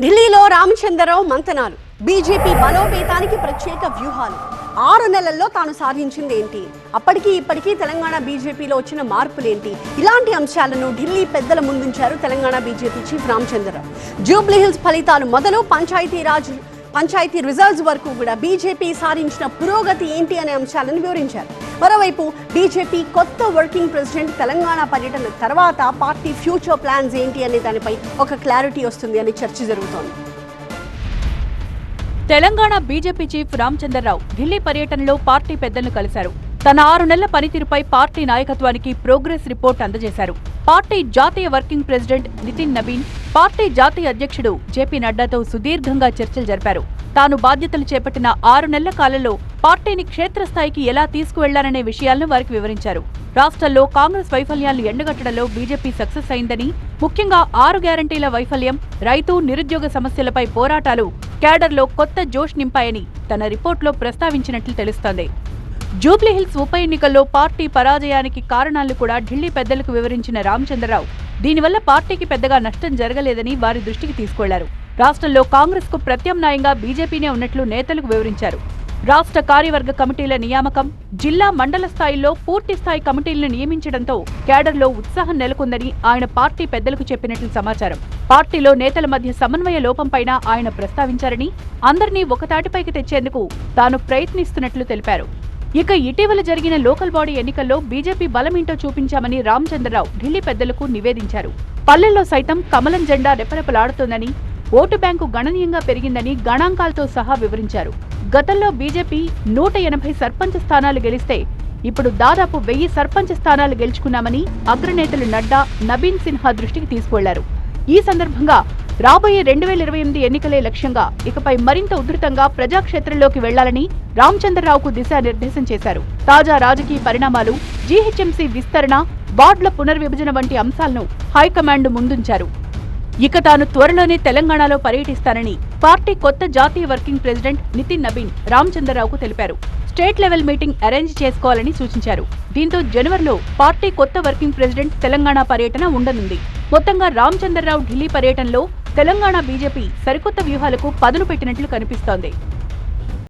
ఢిల్లీలో రామచంద్రరావు మంతనాలు, బీజేపీ బలోపేతానికి ప్రత్యేక వ్యూహాలు. 6 నెలల్లో తాను సాధించింది ఏంటి, అప్పటికి ఇప్పటికీ తెలంగాణ బీజేపీలో వచ్చిన మార్పులేంటి, ఇలాంటి అంశాలను ఢిల్లీ పెద్దల ముందుంచారు Telangana BJP chief Ramachandra Rao. Jubilee Hills ఫలితాలు మొదలు పంచాయతీ రిజల్ట్స్ వరకు కూడా బీజేపీ సాధించిన పురోగతి ఏంటి అనే అంశాలను వివరించారు. మరోవైపు బీజేపీ కొత్త వర్కింగ్ ప్రెసిడెంట్ తెలంగాణ పర్యటన తర్వాత పార్టీ ఫ్యూచర్ ప్లాన్స్ ఏంటి అనే దానిపై ఒక క్లారిటీ వస్తుంది అనే చర్చ జరుగుతోంది. తెలంగాణ బీజేపీ చీఫ్ రామచంద్రరావు ఢిల్లీ పర్యటనలో పార్టీ పెద్దలను కలిశారు. తన 6 నెలల పనితీరుపై పార్టీ నాయకత్వానికి ప్రోగ్రెస్ రిపోర్ట్ అందజేశారు. పార్టీ జాతీయ working president Nitin Nabin, party జాతీయ అధ్యక్షుడు జేపీ నడ్డాతో సుదీర్ఘంగా చర్చలు జరిపారు. తాను బాధ్యతలు చేపట్టిన 6 నెలల కాలంలో పార్టీని క్షేత్రస్థాయికి ఎలా తీసుకువెళ్లారనే విషయాలను వారికి వివరించారు. రాష్ట్రంలో కాంగ్రెస్ వైఫల్యాలను ఎండగట్టడంలో బీజేపీ సక్సెస్ అయిందని, ముఖ్యంగా 6 గ్యారంటీల వైఫల్యం, రైతు నిరుద్యోగ సమస్యలపై పోరాటాలు క్యాడర్లో కొత్త జోష్ నింపాయని తన రిపోర్టులో ప్రస్తావించినట్లు తెలుస్తోంది. జూబ్లీహిల్స్ ఉప ఎన్నికల్లో పార్టీ పరాజయానికి కారణాలు కూడా ఢిల్లీ పెద్దలకు వివరించిన రామచంద్రరావు దీనివల్ల పార్టీకి పెద్దగా నష్టం జరగలేదని వారి దృష్టికి తీసుకెళ్లారు. రాష్ట్రంలో కాంగ్రెస్ కు ప్రత్యామ్నాయంగా బీజేపీనే ఉన్నట్లు నేతలకు వివరించారు. రాష్ట్ర కార్యవర్గ కమిటీల నియామకం, జిల్లా మండల స్థాయిలో పూర్తి స్థాయి కమిటీలను నియమించడంతో క్యాడర్లో ఉత్సాహం నెలకొందని ఆయన పార్టీ పెద్దలకు చెప్పినట్లు సమాచారం. పార్టీలో నేతల మధ్య సమన్వయ లోపంపైన ఆయన ప్రస్తావించారని, అందరినీ ఒకతాటిపైకి తెచ్చేందుకు తాను ప్రయత్నిస్తున్నట్లు తెలిపారు. ఇక ఇటీవల జరిగిన లోకల్ బాడీ ఎన్నికల్లో బీజేపీ బలమేంటో చూపించామని రామచంద్రరావు ఢిల్లీ పెద్దలకు నివేదించారు. పల్లెల్లో సైతం కమలం జెండా రెపరెపలాడుతోందని, ఓటు బ్యాంకు గణనీయంగా పెరిగిందని గణాంకాలతో సహా వివరించారు. గతంలో బీజేపీ 180 సర్పంచ్ స్థానాలు గెలిస్తే ఇప్పుడు దాదాపు 1000 సర్పంచ్ స్థానాలు గెలుచుకున్నామని అగ్రనేతలు నడ్డా, నబీన్ సిన్హా దృష్టికి తీసుకువెళ్లారు. ఈ సందర్భంగా రాబోయే 2028 ఎన్నికలే లక్ష్యంగా ఇకపై మరింత ఉధృతంగా ప్రజాక్షేత్రంలోకి వెళ్లాలని రామచంద్రరావుకు దిశానిర్దేశం చేశారు. తాజా రాజకీయ పరిణామాలు, జీహెచ్ఎంసీ విస్తరణ, వార్డుల పునర్విభజన వంటి అంశాలను హైకమాండ్ ముందుంచారు. ఇక తాను త్వరలోనే తెలంగాణలో పర్యటిస్తానని పార్టీ కొత్త జాతీయ వర్కింగ్ ప్రెసిడెంట్ నితిన్ నబీన్ రామచంద్రరావుకు తెలిపారు. స్టేట్ లెవెల్ మీటింగ్ అరేంజ్ చేసుకోవాలని సూచించారు. దీంతో జనవరిలో పార్టీ కొత్త వర్కింగ్ ప్రెసిడెంట్ తెలంగాణ పర్యటన ఉండనుంది. మొత్తంగా రామచంద్రరావు ఢిల్లీ పర్యటనలో తెలంగాణ బీజేపీ సరికొత్త వ్యూహాలకు పదును పెట్టినట్లు కనిపిస్తోంది.